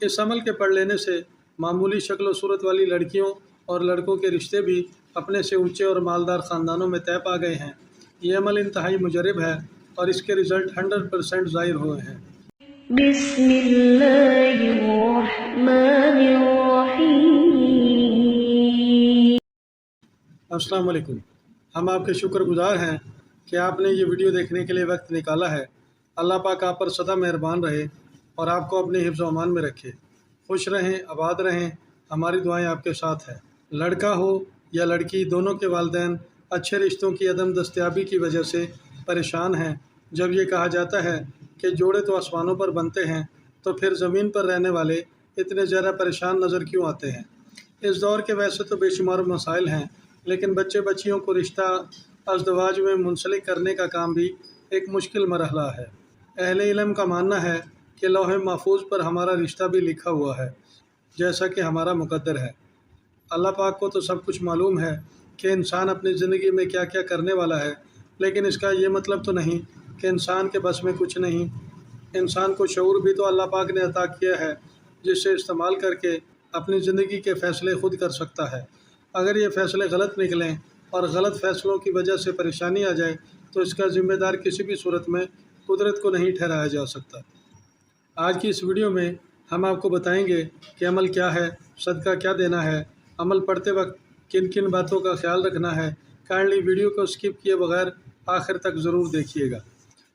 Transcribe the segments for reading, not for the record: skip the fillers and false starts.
اس عمل کے پڑھ لینے سے معمولی شکل و صورت والی لڑکیوں اور لڑکوں کے رشتے بھی اپنے سے اونچے اور مالدار خاندانوں میں طے پا گئے ہیں۔ یہ عمل انتہائی مجرب ہے اور اس کے رزلٹ 100% ظاہر ہوئے ہیں۔ بسم اللہ الرحمن الرحیم۔ السلام علیکم۔ ہم آپ کے شکر گزار ہیں کہ آپ نے یہ ویڈیو دیکھنے کے لیے وقت نکالا ہے۔ اللہ پاک آپ پر سدا مہربان رہے اور آپ کو اپنے حفظ و امان میں رکھے۔ خوش رہیں، آباد رہیں، ہماری دعائیں آپ کے ساتھ ہیں۔ لڑکا ہو یا لڑکی، دونوں کے والدین اچھے رشتوں کی عدم دستیابی کی وجہ سے پریشان ہیں۔ جب یہ کہا جاتا ہے کہ جوڑے تو آسمانوں پر بنتے ہیں، تو پھر زمین پر رہنے والے اتنے زیادہ پریشان نظر کیوں آتے ہیں؟ اس دور کے ویسے تو بے شمار مسائل ہیں، لیکن بچے بچیوں کو رشتہ ازدواج میں منسلک کرنے کا کام بھی ایک مشکل مرحلہ ہے۔ اہل علم کا ماننا ہے کہ لوح محفوظ پر ہمارا رشتہ بھی لکھا ہوا ہے، جیسا کہ ہمارا مقدر ہے۔ اللہ پاک کو تو سب کچھ معلوم ہے کہ انسان اپنی زندگی میں کیا کیا کرنے والا ہے، لیکن اس کا یہ مطلب تو نہیں کہ انسان کے بس میں کچھ نہیں۔ انسان کو شعور بھی تو اللہ پاک نے عطا کیا ہے، جس سے استعمال کر کے اپنی زندگی کے فیصلے خود کر سکتا ہے۔ اگر یہ فیصلے غلط نکلیں اور غلط فیصلوں کی وجہ سے پریشانی آ جائے تو اس کا ذمہ دار کسی بھی صورت میں قدرت کو نہیں ٹھہرایا جا سکتا۔ آج کی اس ویڈیو میں ہم آپ کو بتائیں گے کہ عمل کیا ہے، صدقہ کیا دینا ہے، عمل پڑھتے وقت کن کن باتوں کا خیال رکھنا ہے۔ کائنڈلی ویڈیو کو اسکپ کیے بغیر آخر تک ضرور دیکھیے گا۔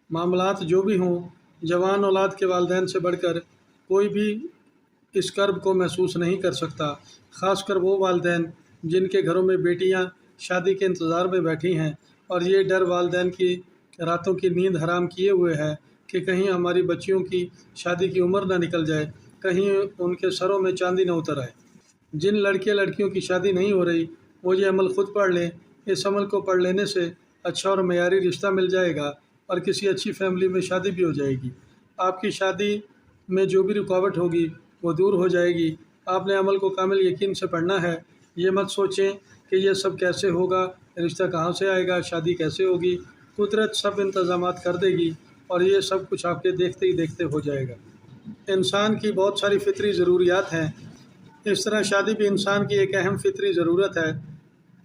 معاملات جو بھی ہوں، جوان اولاد کے والدین سے بڑھ کر کوئی بھی اس کرب کو محسوس نہیں کر سکتا، خاص کر وہ والدین جن کے گھروں میں بیٹیاں شادی کے انتظار میں بیٹھی ہیں اور یہ ڈر والدین کی راتوں کی نیند حرام کیے ہوئے ہے کہ کہیں ہماری بچیوں کی شادی کی عمر نہ نکل جائے، کہیں ان کے سروں میں چاندی نہ اتر آئے۔ جن لڑکے لڑکیوں کی شادی نہیں ہو رہی، وہ یہ عمل خود پڑھ لیں۔ اس عمل کو پڑھ لینے سے اچھا اور معیاری رشتہ مل جائے گا اور کسی اچھی فیملی میں شادی بھی ہو جائے گی۔ آپ کی شادی میں جو بھی رکاوٹ ہوگی وہ دور ہو جائے گی۔ آپ نے عمل کو کامل یقین سے پڑھنا ہے۔ یہ مت سوچیں کہ یہ سب کیسے ہوگا، رشتہ کہاں سے آئے گا، شادی کیسے ہوگی۔ قدرت سب انتظامات کر دے گی اور یہ سب کچھ آپ کے دیکھتے ہی دیکھتے ہو جائے گا۔ انسان کی بہت ساری فطری ضروریات ہیں، اس طرح شادی بھی انسان کی ایک اہم فطری ضرورت ہے۔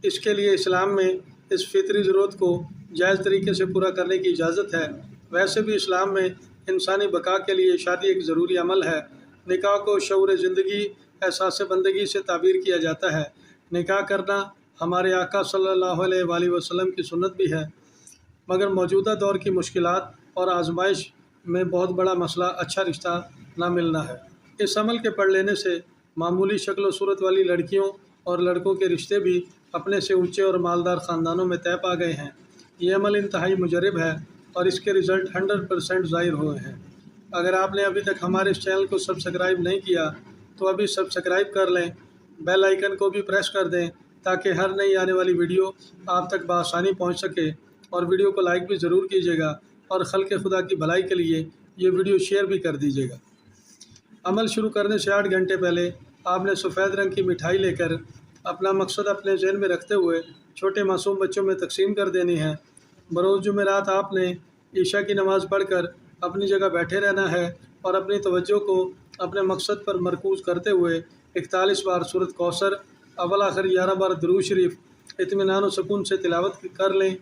اس کے لیے اسلام میں اس فطری ضرورت کو جائز طریقے سے پورا کرنے کی اجازت ہے۔ ویسے بھی اسلام میں انسانی بقا کے لیے شادی ایک ضروری عمل ہے۔ نکاح کو شعور زندگی، احساس بندگی سے تعبیر کیا جاتا ہے۔ نکاح کرنا ہمارے آقا صلی اللہ علیہ وآلہ وسلم کی سنت بھی ہے، مگر موجودہ دور کی مشکلات اور آزمائش میں بہت بڑا مسئلہ اچھا رشتہ نہ ملنا ہے۔ اس عمل کے پڑھ لینے سے معمولی شکل و صورت والی لڑکیوں اور لڑکوں کے رشتے بھی اپنے سے اونچے اور مالدار خاندانوں میں طے پا گئے ہیں۔ یہ عمل انتہائی مجرب ہے اور اس کے رزلٹ 100% ظاہر ہوئے ہیں۔ اگر آپ نے ابھی تک ہمارے اس چینل کو سبسکرائب نہیں کیا تو ابھی سبسکرائب کر لیں، بیل آئیکن کو بھی پریس کر دیں تاکہ ہر نئی آنے والی ویڈیو آپ تک بآسانی پہنچ سکے، اور ویڈیو کو لائک بھی ضرور کیجیے گا اور خلق خدا کی بھلائی کے لیے یہ ویڈیو شیئر بھی کر دیجیے گا۔ عمل شروع کرنے سے 8 گھنٹے پہلے آپ نے سفید رنگ کی مٹھائی لے کر اپنا مقصد اپنے ذہن میں رکھتے ہوئے چھوٹے معصوم بچوں میں تقسیم کر دینی ہے۔ بروز جمعرات آپ نے عشاء کی نماز پڑھ کر اپنی جگہ بیٹھے رہنا ہے اور اپنی توجہ کو اپنے مقصد پر مرکوز کرتے ہوئے 41 بار سورۃ کوثر، اول آخر 11 بار درود شریف اطمینان و سکون سے تلاوت کر لیں،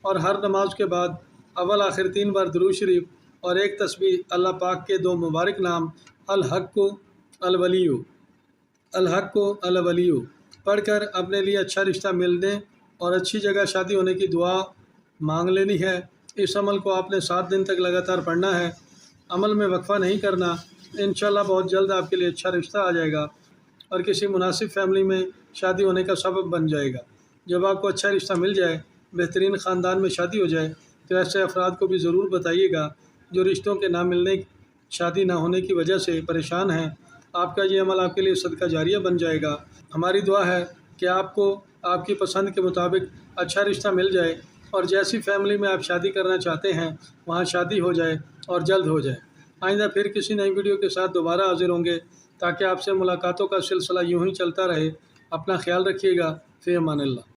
اور ہر نماز کے بعد اول آخر 3 بار درود شریف اور ایک تسبیح اللہ پاک کے 2 مبارک نام الحق الولیو الحق الولیو پڑھ کر اپنے لیے اچھا رشتہ ملنے اور اچھی جگہ شادی ہونے کی دعا مانگ لینی ہے۔ اس عمل کو آپ نے 7 دن تک لگاتار پڑھنا ہے، عمل میں وقفہ نہیں کرنا۔ انشاءاللہ بہت جلد آپ کے لیے اچھا رشتہ آ جائے گا اور کسی مناسب فیملی میں شادی ہونے کا سبب بن جائے گا۔ جب آپ کو اچھا رشتہ مل جائے، بہترین خاندان میں شادی ہو جائے، تو ایسے افراد کو بھی ضرور بتائیے گا جو رشتوں کے نہ ملنے، شادی نہ ہونے کی وجہ سے پریشان ہیں۔ آپ کا یہ عمل آپ کے لیے صدقہ جاریہ بن جائے گا۔ ہماری دعا ہے کہ آپ کو آپ کی پسند کے مطابق اچھا رشتہ مل جائے اور جیسی فیملی میں آپ شادی کرنا چاہتے ہیں وہاں شادی ہو جائے اور جلد ہو جائے۔ آئندہ پھر کسی نئی ویڈیو کے ساتھ دوبارہ حاضر ہوں گے تاکہ آپ سے ملاقاتوں کا سلسلہ یوں ہی چلتا رہے۔ اپنا خیال رکھیے گا۔ فی امان اللہ۔